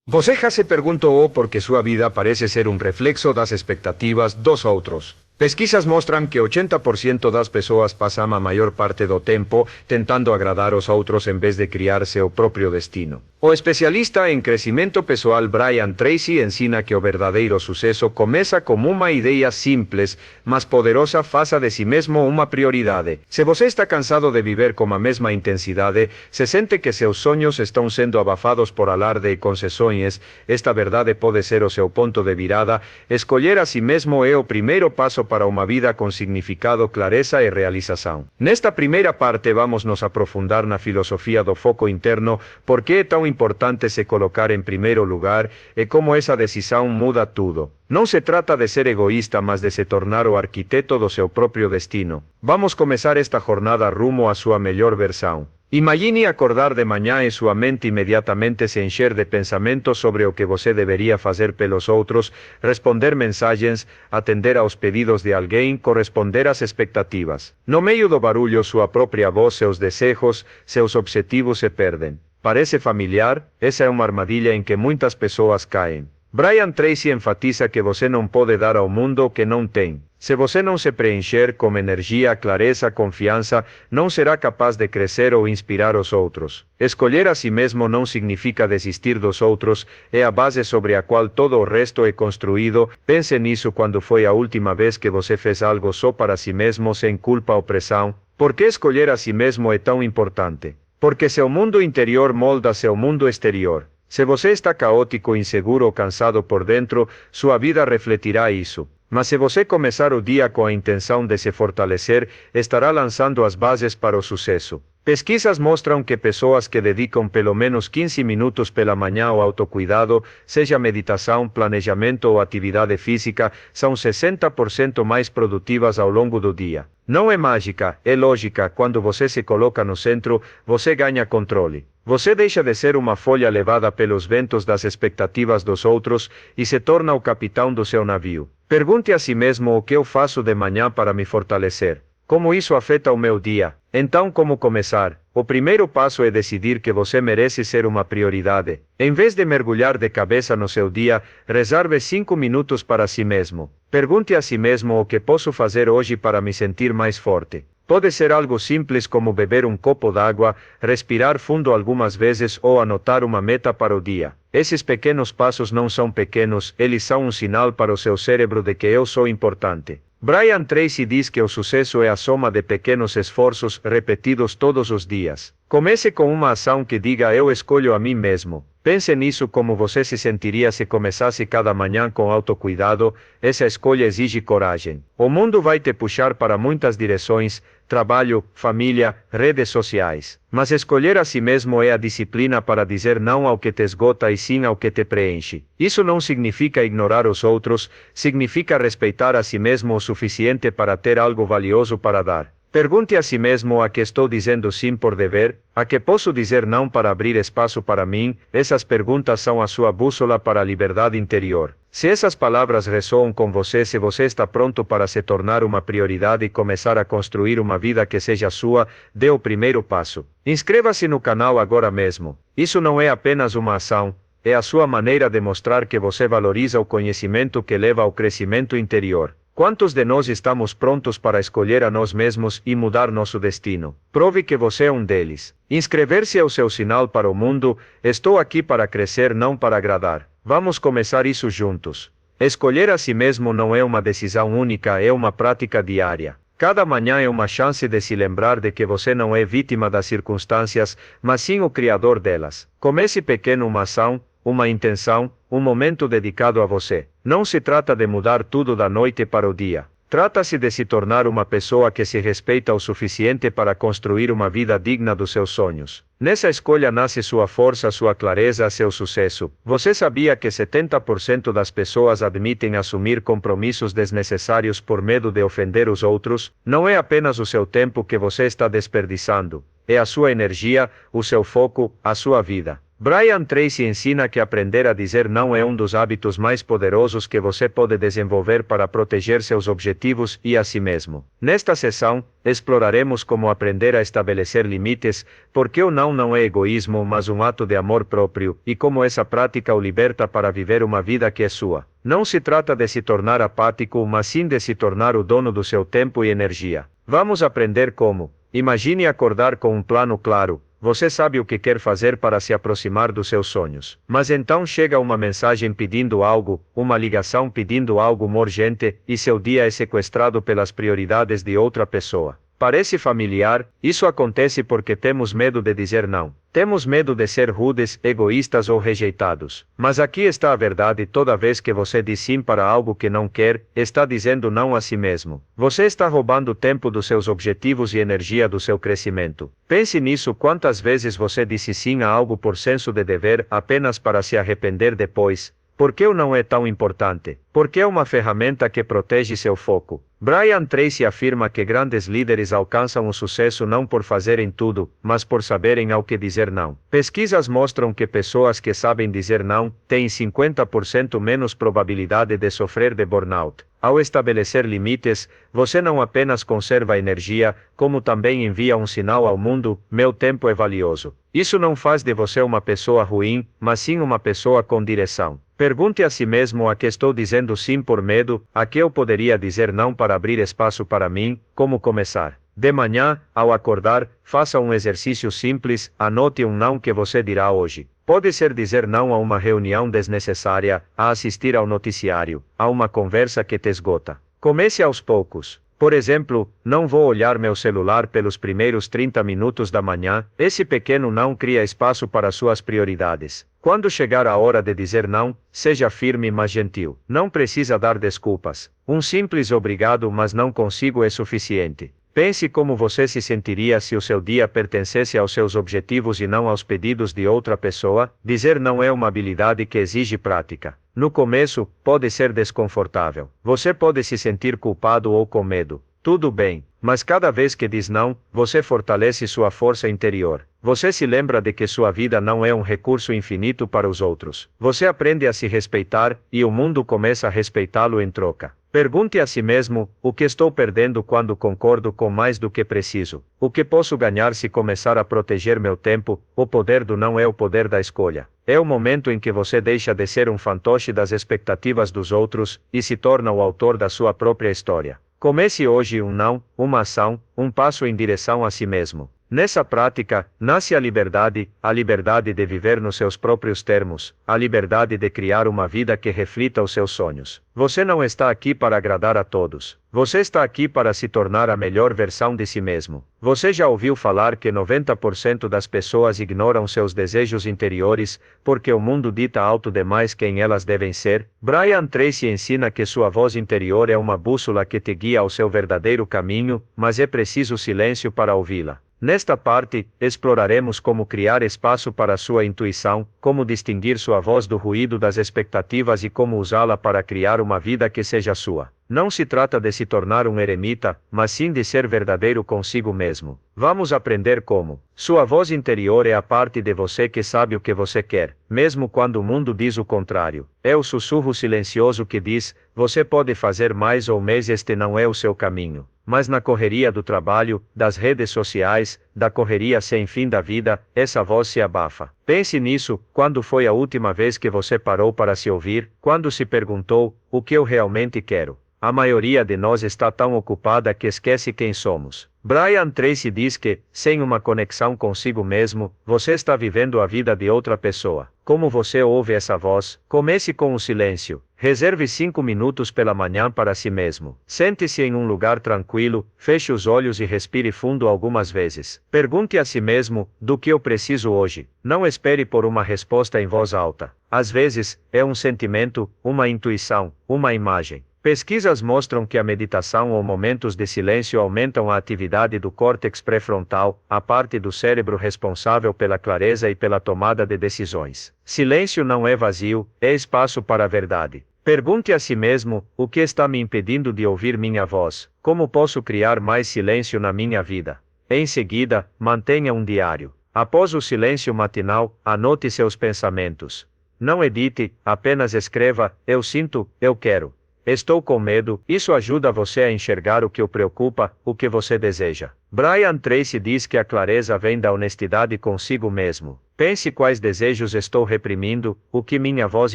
Você já se perguntou por que sua vida parece ser um reflexo das expectativas dos outros. Pesquisas mostram que 80% das pessoas passam a maior parte do tempo tentando agradar aos outros em vez de criar seu próprio destino. O especialista em crescimento pessoal Brian Tracy ensina que o verdadeiro sucesso começa como uma ideia simples, mas poderosa faça de si mesmo uma prioridade. Se você está cansado de viver com a mesma intensidade, se sente que seus sonhos estão sendo abafados por alarde e concessões, esta verdade pode ser o seu ponto de virada. Escolher a si mesmo é o primeiro passo para uma vida com significado, clareza e realização. Nesta primeira parte vamos nos aprofundar na filosofia do foco interno, por que é tão importante se colocar em primeiro lugar e como essa decisão muda tudo. Não se trata de ser egoísta, mas de se tornar o arquiteto do seu próprio destino. Vamos começar esta jornada rumo à sua melhor versão. Imagine acordar de manhã e sua mente imediatamente se encher de pensamentos sobre o que você deveria fazer pelos outros, responder mensagens, atender aos pedidos de alguém, corresponder às expectativas. No meio do barulho, sua própria voz, seus desejos, seus objetivos se perdem. Parece familiar? Essa é uma armadilha em que muitas pessoas caem. Brian Tracy enfatiza que você não pode dar ao mundo o que não tem. Se você não se preencher com energia, clareza, confiança, não será capaz de crescer ou inspirar os outros. Escolher a si mesmo não significa desistir dos outros, é a base sobre a qual todo o resto é construído. Pense nisso quando foi a última vez que você fez algo só para si mesmo, sem culpa ou pressão. Por que escolher a si mesmo é tão importante? Porque seu mundo interior molda seu mundo exterior. Se você está caótico, inseguro ou cansado por dentro, sua vida refletirá isso. Mas se você começar o dia com a intenção de se fortalecer, estará lançando as bases para o sucesso. Pesquisas mostram que pessoas que dedicam pelo menos 15 minutos pela manhã ao autocuidado, seja meditação, planejamento ou atividade física, são 60% mais produtivas ao longo do dia. Não é mágica, é lógica. Quando você se coloca no centro, você ganha controle. Você deixa de ser uma folha levada pelos ventos das expectativas dos outros e se torna o capitão do seu navio. Pergunte a si mesmo: o que eu faço de manhã para me fortalecer? Como isso afeta o meu dia? Então, como começar? O primeiro passo é decidir que você merece ser uma prioridade. Em vez de mergulhar de cabeça no seu dia, reserve 5 minutos para si mesmo. Pergunte a si mesmo: o que posso fazer hoje para me sentir mais forte? Pode ser algo simples como beber um copo d'água, respirar fundo algumas vezes ou anotar uma meta para o dia. Esses pequenos passos não são pequenos, eles são um sinal para o seu cérebro de que eu sou importante. Brian Tracy diz que o sucesso é a soma de pequenos esforços repetidos todos os dias. Comece com uma ação que diga: eu escolho a mim mesmo. Pense nisso, como você se sentiria se começasse cada manhã com autocuidado. Essa escolha exige coragem. O mundo vai te puxar para muitas direções: trabalho, família, redes sociais. Mas escolher a si mesmo é a disciplina para dizer não ao que te esgota e sim ao que te preenche. Isso não significa ignorar os outros, significa respeitar a si mesmo o suficiente para ter algo valioso para dar. Pergunte a si mesmo: a que estou dizendo sim por dever? A que posso dizer não para abrir espaço para mim? Essas perguntas são a sua bússola para a liberdade interior. Se essas palavras ressoam com você, se você está pronto para se tornar uma prioridade e começar a construir uma vida que seja sua, dê o primeiro passo. Inscreva-se no canal agora mesmo. Isso não é apenas uma ação, é a sua maneira de mostrar que você valoriza o conhecimento que leva ao crescimento interior. Quantos de nós estamos prontos para escolher a nós mesmos e mudar nosso destino? Prove que você é um deles. Inscrever-se é o seu sinal para o mundo: estou aqui para crescer, não para agradar. Vamos começar isso juntos. Escolher a si mesmo não é uma decisão única, é uma prática diária. Cada manhã é uma chance de se lembrar de que você não é vítima das circunstâncias, mas sim o criador delas. Comece pequeno: uma ação, uma intenção, um momento dedicado a você. Não se trata de mudar tudo da noite para o dia. Trata-se de se tornar uma pessoa que se respeita o suficiente para construir uma vida digna dos seus sonhos. Nessa escolha nasce sua força, sua clareza, seu sucesso. Você sabia que 70% das pessoas admitem assumir compromissos desnecessários por medo de ofender os outros? Não é apenas o seu tempo que você está desperdiçando. É a sua energia, o seu foco, a sua vida. Brian Tracy ensina que aprender a dizer não é um dos hábitos mais poderosos que você pode desenvolver para proteger seus objetivos e a si mesmo. Nesta sessão, exploraremos como aprender a estabelecer limites, porque o não é egoísmo, mas um ato de amor próprio, e como essa prática o liberta para viver uma vida que é sua. Não se trata de se tornar apático, mas sim de se tornar o dono do seu tempo e energia. Vamos aprender como. Imagine acordar com um plano claro. Você sabe o que quer fazer para se aproximar dos seus sonhos. Mas então chega uma mensagem pedindo algo, uma ligação pedindo algo urgente, e seu dia é sequestrado pelas prioridades de outra pessoa. Parece familiar? Isso acontece porque temos medo de dizer não. Temos medo de ser rudes, egoístas ou rejeitados. Mas aqui está a verdade: toda vez que você diz sim para algo que não quer, está dizendo não a si mesmo. Você está roubando tempo dos seus objetivos e energia do seu crescimento. Pense nisso: quantas vezes você disse sim a algo por senso de dever, apenas para se arrepender depois? Porque o não é tão importante? Porque é uma ferramenta que protege seu foco. Brian Tracy afirma que grandes líderes alcançam o sucesso não por fazerem tudo, mas por saberem ao que dizer não. Pesquisas mostram que pessoas que sabem dizer não têm 50% menos probabilidade de sofrer de burnout. Ao estabelecer limites, você não apenas conserva energia, como também envia um sinal ao mundo: meu tempo é valioso. Isso não faz de você uma pessoa ruim, mas sim uma pessoa com direção. Pergunte a si mesmo: a que estou dizendo sim por medo? A que eu poderia dizer não para abrir espaço para mim? Como começar? De manhã, ao acordar, faça um exercício simples: anote um não que você dirá hoje. Pode ser dizer não a uma reunião desnecessária, a assistir ao noticiário, a uma conversa que te esgota. Comece aos poucos. Por exemplo, não vou olhar meu celular pelos primeiros 30 minutos da manhã. Esse pequeno não cria espaço para suas prioridades. Quando chegar a hora de dizer não, seja firme mas gentil. Não precisa dar desculpas. Um simples obrigado, mas não consigo, é suficiente. Pense como você se sentiria se o seu dia pertencesse aos seus objetivos e não aos pedidos de outra pessoa. Dizer não é uma habilidade que exige prática. No começo, pode ser desconfortável. Você pode se sentir culpado ou com medo. Tudo bem, mas cada vez que diz não, você fortalece sua força interior. Você se lembra de que sua vida não é um recurso infinito para os outros. Você aprende a se respeitar, e o mundo começa a respeitá-lo em troca. Pergunte a si mesmo: o que estou perdendo quando concordo com mais do que preciso? O que posso ganhar se começar a proteger meu tempo? O poder do não é o poder da escolha. É o momento em que você deixa de ser um fantoche das expectativas dos outros, e se torna o autor da sua própria história. Comece hoje um não, uma ação, um passo em direção a si mesmo. Nessa prática, nasce a liberdade de viver nos seus próprios termos, a liberdade de criar uma vida que reflita os seus sonhos. Você não está aqui para agradar a todos. Você está aqui para se tornar a melhor versão de si mesmo. Você já ouviu falar que 90% das pessoas ignoram seus desejos interiores, porque o mundo dita alto demais quem elas devem ser? Brian Tracy ensina que sua voz interior é uma bússola que te guia ao seu verdadeiro caminho, mas é preciso silêncio para ouvi-la. Nesta parte, exploraremos como criar espaço para sua intuição, como distinguir sua voz do ruído das expectativas e como usá-la para criar uma vida que seja sua. Não se trata de se tornar um eremita, mas sim de ser verdadeiro consigo mesmo. Vamos aprender como. Sua voz interior é a parte de você que sabe o que você quer, mesmo quando o mundo diz o contrário. É o sussurro silencioso que diz: você pode fazer mais, ou mais, este não é o seu caminho. Mas na correria do trabalho, das redes sociais, da correria sem fim da vida, essa voz se abafa. Pense nisso: quando foi a última vez que você parou para se ouvir? Quando se perguntou: o que eu realmente quero? A maioria de nós está tão ocupada que esquece quem somos. Brian Tracy diz que, sem uma conexão consigo mesmo, você está vivendo a vida de outra pessoa. Como você ouve essa voz? Comece com o silêncio. Reserve 5 minutos pela manhã para si mesmo. Sente-se em um lugar tranquilo, feche os olhos e respire fundo algumas vezes. Pergunte a si mesmo: do que eu preciso hoje? Não espere por uma resposta em voz alta. Às vezes, é um sentimento, uma intuição, uma imagem. Pesquisas mostram que a meditação ou momentos de silêncio aumentam a atividade do córtex pré-frontal, a parte do cérebro responsável pela clareza e pela tomada de decisões. Silêncio não é vazio, é espaço para a verdade. Pergunte a si mesmo: o que está me impedindo de ouvir minha voz? Como posso criar mais silêncio na minha vida? Em seguida, mantenha um diário. Após o silêncio matinal, anote seus pensamentos. Não edite, apenas escreva: eu sinto, eu quero. Estou com medo. Isso ajuda você a enxergar o que o preocupa, o que você deseja. Brian Tracy diz que a clareza vem da honestidade consigo mesmo. Pense quais desejos estou reprimindo, o que minha voz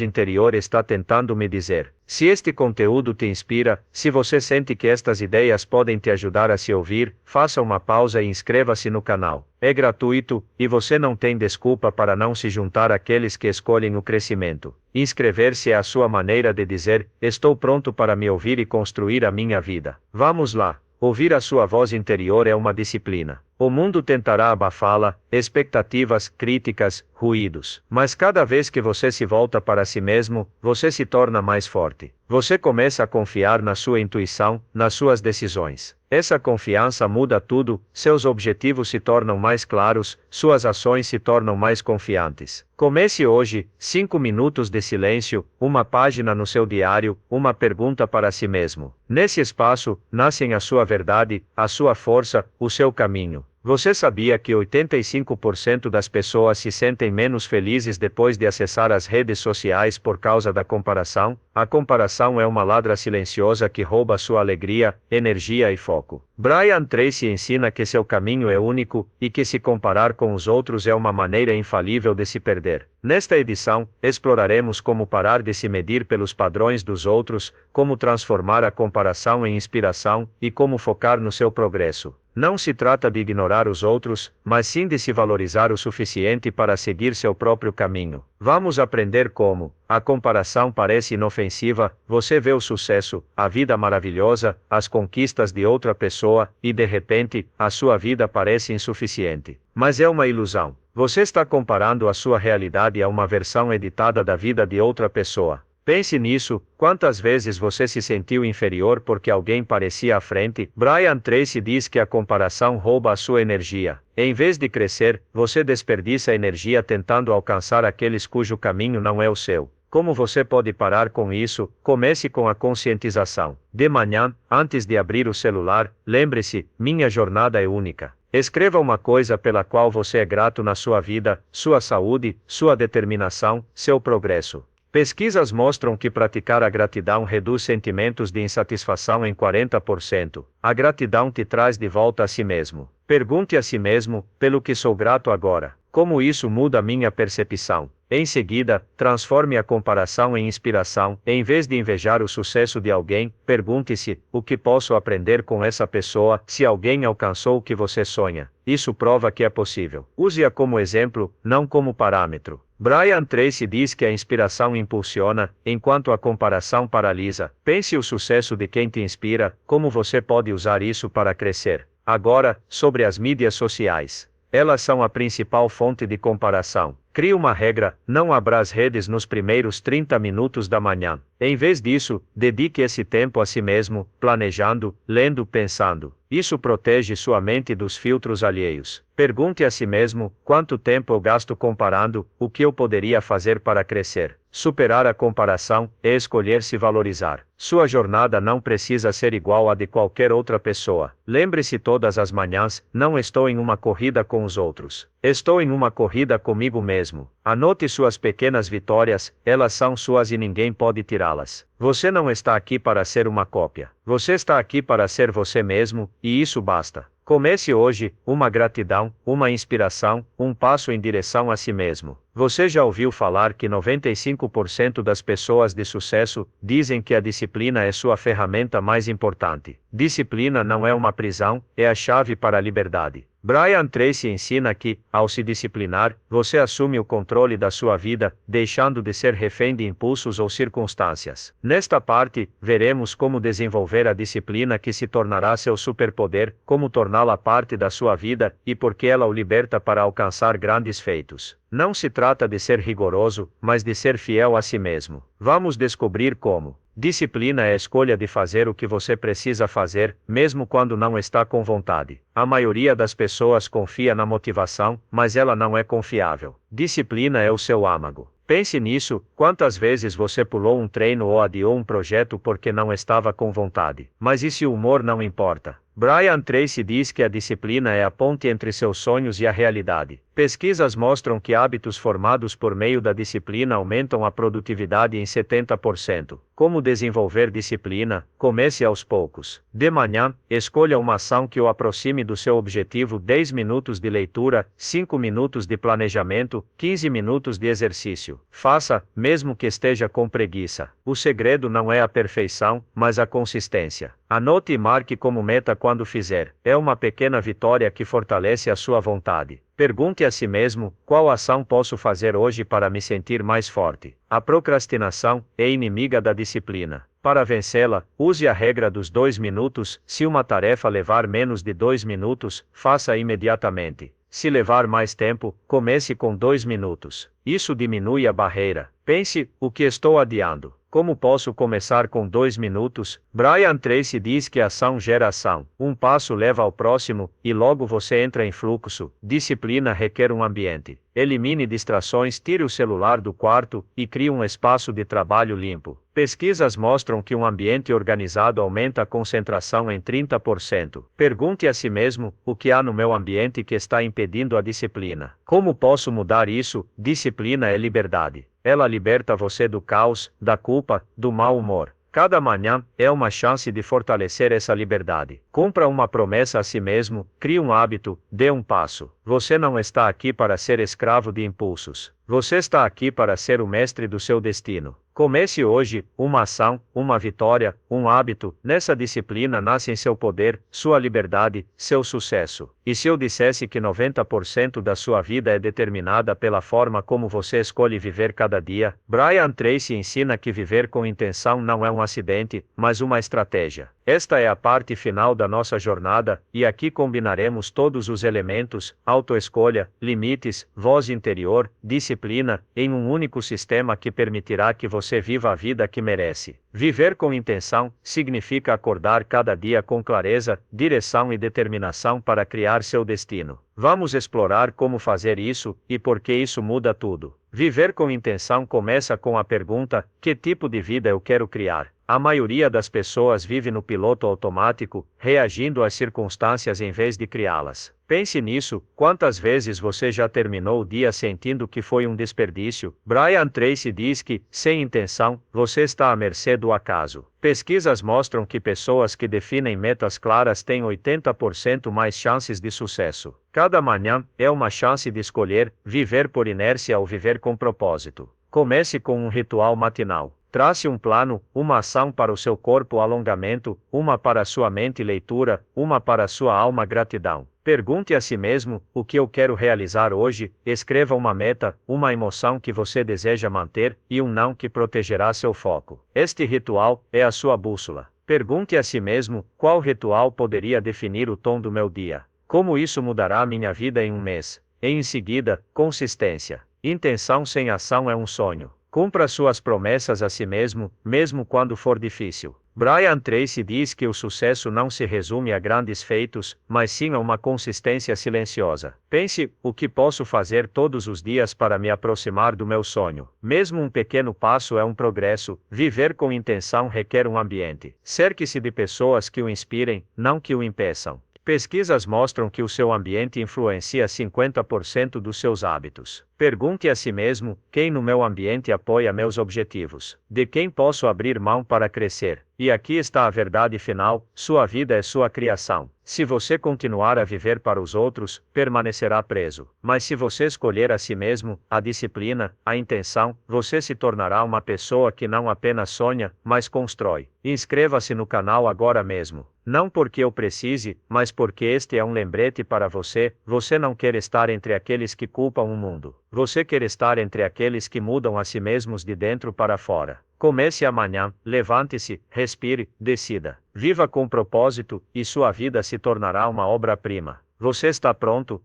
interior está tentando me dizer. Se este conteúdo te inspira, se você sente que estas ideias podem te ajudar a se ouvir, faça uma pausa e inscreva-se no canal. É gratuito, e você não tem desculpa para não se juntar àqueles que escolhem o crescimento. Inscrever-se é a sua maneira de dizer: estou pronto para me ouvir e construir a minha vida. Vamos lá! Ouvir a sua voz interior é uma disciplina. O mundo tentará abafá-la, expectativas, críticas, ruídos. Mas cada vez que você se volta para si mesmo, você se torna mais forte. Você começa a confiar na sua intuição, nas suas decisões. Essa confiança muda tudo, seus objetivos se tornam mais claros, suas ações se tornam mais confiantes. Comece hoje, 5 minutos de silêncio, uma página no seu diário, uma pergunta para si mesmo. Nesse espaço, nascem a sua verdade, a sua força, o seu caminho. Você sabia que 85% das pessoas se sentem menos felizes depois de acessar as redes sociais por causa da comparação? A comparação é uma ladra silenciosa que rouba sua alegria, energia e foco. Brian Tracy ensina que seu caminho é único, e que se comparar com os outros é uma maneira infalível de se perder. Nesta edição, exploraremos como parar de se medir pelos padrões dos outros, como transformar a comparação em inspiração, e como focar no seu progresso. Não se trata de ignorar os outros, mas sim de se valorizar o suficiente para seguir seu próprio caminho. Vamos aprender como a comparação parece inofensiva, você vê o sucesso, a vida maravilhosa, as conquistas de outra pessoa, e de repente, a sua vida parece insuficiente. Mas é uma ilusão. Você está comparando a sua realidade a uma versão editada da vida de outra pessoa. Pense nisso: quantas vezes você se sentiu inferior porque alguém parecia à frente? Brian Tracy diz que a comparação rouba a sua energia. Em vez de crescer, você desperdiça energia tentando alcançar aqueles cujo caminho não é o seu. Como você pode parar com isso? Comece com a conscientização. De manhã, antes de abrir o celular, lembre-se: minha jornada é única. Escreva uma coisa pela qual você é grato na sua vida: sua saúde, sua determinação, seu progresso. Pesquisas mostram que praticar a gratidão reduz sentimentos de insatisfação em 40%. A gratidão te traz de volta a si mesmo. Pergunte a si mesmo: pelo que sou grato agora? Como isso muda minha percepção? Em seguida, transforme a comparação em inspiração. Em vez de invejar o sucesso de alguém, pergunte-se: o que posso aprender com essa pessoa? Se alguém alcançou o que você sonha, isso prova que é possível. Use-a como exemplo, não como parâmetro. Brian Tracy diz que a inspiração impulsiona, enquanto a comparação paralisa. Pense o sucesso de quem te inspira, como você pode usar isso para crescer. Agora, sobre as mídias sociais. Elas são a principal fonte de comparação. Crie uma regra: não abra as redes nos primeiros 30 minutos da manhã. Em vez disso, dedique esse tempo a si mesmo, planejando, lendo, pensando. Isso protege sua mente dos filtros alheios. Pergunte a si mesmo: quanto tempo eu gasto comparando? O que eu poderia fazer para crescer? Superar a comparação é escolher se valorizar. Sua jornada não precisa ser igual à de qualquer outra pessoa. Lembre-se todas as manhãs: não estou em uma corrida com os outros. Estou em uma corrida comigo mesmo. Anote suas pequenas vitórias, elas são suas e ninguém pode tirá-las. Você não está aqui para ser uma cópia. Você está aqui para ser você mesmo, e isso basta. Comece hoje: uma gratidão, uma inspiração, um passo em direção a si mesmo. Você já ouviu falar que 95% das pessoas de sucesso dizem que a disciplina é sua ferramenta mais importante? Disciplina não é uma prisão, é a chave para a liberdade. Brian Tracy ensina que, ao se disciplinar, você assume o controle da sua vida, deixando de ser refém de impulsos ou circunstâncias. Nesta parte, veremos como desenvolver a disciplina que se tornará seu superpoder, como torná-la parte da sua vida, e por que ela o liberta para alcançar grandes feitos. Não se trata de ser rigoroso, mas de ser fiel a si mesmo. Vamos descobrir como. Disciplina é a escolha de fazer o que você precisa fazer, mesmo quando não está com vontade. A maioria das pessoas confia na motivação, mas ela não é confiável. Disciplina é o seu âmago. Pense nisso: quantas vezes você pulou um treino ou adiou um projeto porque não estava com vontade? Mas e se o humor não importa? Brian Tracy diz que a disciplina é a ponte entre seus sonhos e a realidade. Pesquisas mostram que hábitos formados por meio da disciplina aumentam a produtividade em 70%. Como desenvolver disciplina? Comece aos poucos. De manhã, escolha uma ação que o aproxime do seu objetivo: 10 minutos de leitura, 5 minutos de planejamento, 15 minutos de exercício. Faça, mesmo que esteja com preguiça. O segredo não é a perfeição, mas a consistência. Anote e marque como meta quando fizer. É uma pequena vitória que fortalece a sua vontade. Pergunte a si mesmo: qual ação posso fazer hoje para me sentir mais forte? A procrastinação é inimiga da disciplina. Para vencê-la, use a regra dos 2 minutos. Se uma tarefa levar menos de 2 minutos, faça imediatamente. Se levar mais tempo, comece com 2 minutos. Isso diminui a barreira. Pense: o que estou adiando? Como posso começar com 2 minutos? Brian Tracy diz que ação gera ação. Um passo leva ao próximo, e logo você entra em fluxo. Disciplina requer um ambiente. Elimine distrações, tire o celular do quarto, e crie um espaço de trabalho limpo. Pesquisas mostram que um ambiente organizado aumenta a concentração em 30%. Pergunte a si mesmo: o que há no meu ambiente que está impedindo a disciplina? Como posso mudar isso? Disciplina é liberdade. Ela liberta você do caos, da culpa, do mau humor. Cada manhã é uma chance de fortalecer essa liberdade. Cumpra uma promessa a si mesmo, crie um hábito, dê um passo. Você não está aqui para ser escravo de impulsos. Você está aqui para ser o mestre do seu destino. Comece hoje: uma ação, uma vitória, um hábito. Nessa disciplina nascem seu poder, sua liberdade, seu sucesso. E se eu dissesse que 90% da sua vida é determinada pela forma como você escolhe viver cada dia? Brian Tracy ensina que viver com intenção não é um acidente, mas uma estratégia. Esta é a parte final da nossa jornada, e aqui combinaremos todos os elementos: autoescolha, limites, voz interior, disciplina, em um único sistema que permitirá que você viva a vida que merece. Viver com intenção significa acordar cada dia com clareza, direção e determinação para criar seu destino. Vamos explorar como fazer isso, e por que isso muda tudo. Viver com intenção começa com a pergunta: que tipo de vida eu quero criar? A maioria das pessoas vive no piloto automático, reagindo às circunstâncias em vez de criá-las. Pense nisso: quantas vezes você já terminou o dia sentindo que foi um desperdício? Brian Tracy diz que, sem intenção, você está à mercê do acaso. Pesquisas mostram que pessoas que definem metas claras têm 80% mais chances de sucesso. Cada manhã é uma chance de escolher viver por inércia ou viver com propósito. Comece com um ritual matinal. Trace um plano: uma ação para o seu corpo, alongamento; uma para a sua mente, leitura; uma para a sua alma, gratidão. Pergunte a si mesmo: o que eu quero realizar hoje? Escreva uma meta, uma emoção que você deseja manter, e um não que protegerá seu foco. Este ritual é a sua bússola. Pergunte a si mesmo: qual ritual poderia definir o tom do meu dia? Como isso mudará minha vida em um mês? E em seguida, consistência. Intenção sem ação é um sonho. Cumpra suas promessas a si mesmo, mesmo quando for difícil. Brian Tracy diz que o sucesso não se resume a grandes feitos, mas sim a uma consistência silenciosa. Pense: o que posso fazer todos os dias para me aproximar do meu sonho? Mesmo um pequeno passo é um progresso. Viver com intenção requer um ambiente. Cerque-se de pessoas que o inspirem, não que o impeçam. Pesquisas mostram que o seu ambiente influencia 50% dos seus hábitos. Pergunte a si mesmo: quem no meu ambiente apoia meus objetivos? De quem posso abrir mão para crescer? E aqui está a verdade final: sua vida é sua criação. Se você continuar a viver para os outros, permanecerá preso. Mas se você escolher a si mesmo, a disciplina, a intenção, você se tornará uma pessoa que não apenas sonha, mas constrói. Inscreva-se no canal agora mesmo. Não porque eu precise, mas porque este é um lembrete para você: você não quer estar entre aqueles que culpam o mundo. Você quer estar entre aqueles que mudam a si mesmos de dentro para fora. Comece amanhã, levante-se, respire, decida. Viva com propósito, e sua vida se tornará uma obra-prima. Você está pronto?